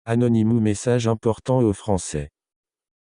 Anonymous message important aux Français.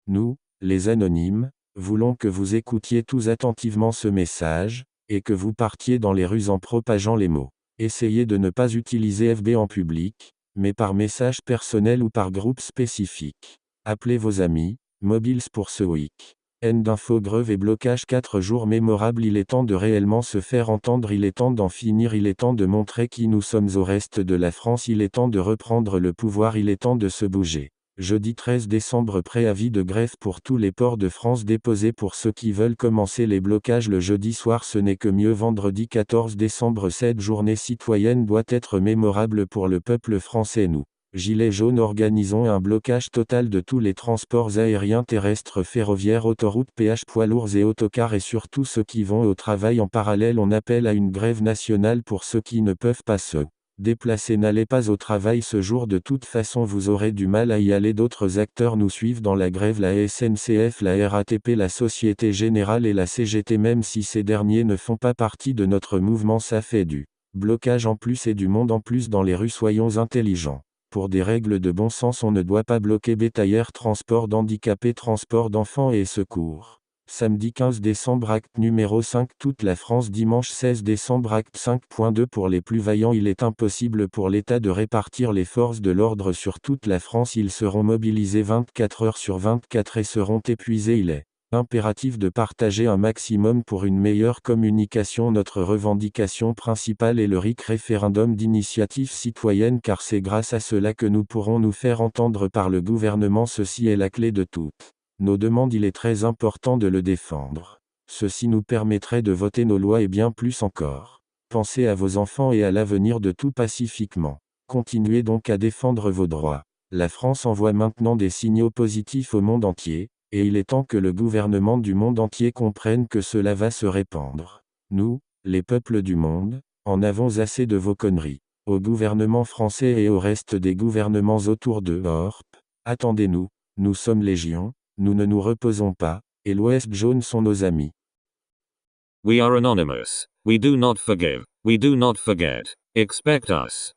Nous, les anonymes, voulons que vous écoutiez tous attentivement ce message, et que vous partiez dans les rues en propageant les mots. Essayez de ne pas utiliser FB en public, mais par message personnel ou par groupe spécifique. Appelez vos amis, mobiles pour ce week. End d'info grève et blocage 4 jours mémorables. Il est temps de réellement se faire entendre, il est temps d'en finir, il est temps de montrer qui nous sommes au reste de la France, il est temps de reprendre le pouvoir, il est temps de se bouger. Jeudi 13 décembre, préavis de grève pour tous les ports de France déposé pour ceux qui veulent commencer les blocages le jeudi soir, ce n'est que mieux. Vendredi 14 décembre, cette journée citoyenne doit être mémorable pour le peuple français. Nous, Gilets jaunes, organisons un blocage total de tous les transports aériens, terrestres, ferroviaires, autoroutes, péages, poids lourds et autocars, et surtout ceux qui vont au travail. En parallèle, on appelle à une grève nationale pour ceux qui ne peuvent pas se déplacer. N'allez pas au travail ce jour, de toute façon vous aurez du mal à y aller. D'autres acteurs nous suivent dans la grève, la SNCF, la RATP, la Société Générale et la CGT, même si ces derniers ne font pas partie de notre mouvement. Ça fait du blocage en plus et du monde en plus dans les rues. Soyons intelligents. Pour des règles de bon sens, on ne doit pas bloquer bétaillères, transport d'handicapés, transport d'enfants et secours. Samedi 15 décembre, acte numéro 5, toute la France. Dimanche 16 décembre, acte 5.2. Pour les plus vaillants, il est impossible pour l'État de répartir les forces de l'ordre sur toute la France. Ils seront mobilisés 24 heures sur 24 et seront épuisés. Il est impératif de partager un maximum pour une meilleure communication. Notre revendication principale est le RIC, référendum d'initiative citoyenne, car c'est grâce à cela que nous pourrons nous faire entendre par le gouvernement. Ceci est la clé de toutes nos demandes, il est très important de le défendre. Ceci nous permettrait de voter nos lois et bien plus encore. Pensez à vos enfants et à l'avenir de tout pacifiquement. Continuez donc à défendre vos droits. La France envoie maintenant des signaux positifs au monde entier, et il est temps que le gouvernement du monde entier comprenne que cela va se répandre. Nous, les peuples du monde, en avons assez de vos conneries. Au gouvernement français et au reste des gouvernements autour d'Europe, attendez-nous, nous sommes légion. Nous ne nous reposons pas, et l'Ouest jaune sont nos amis. We are anonymous. We do not forgive. We do not forget. Expect us.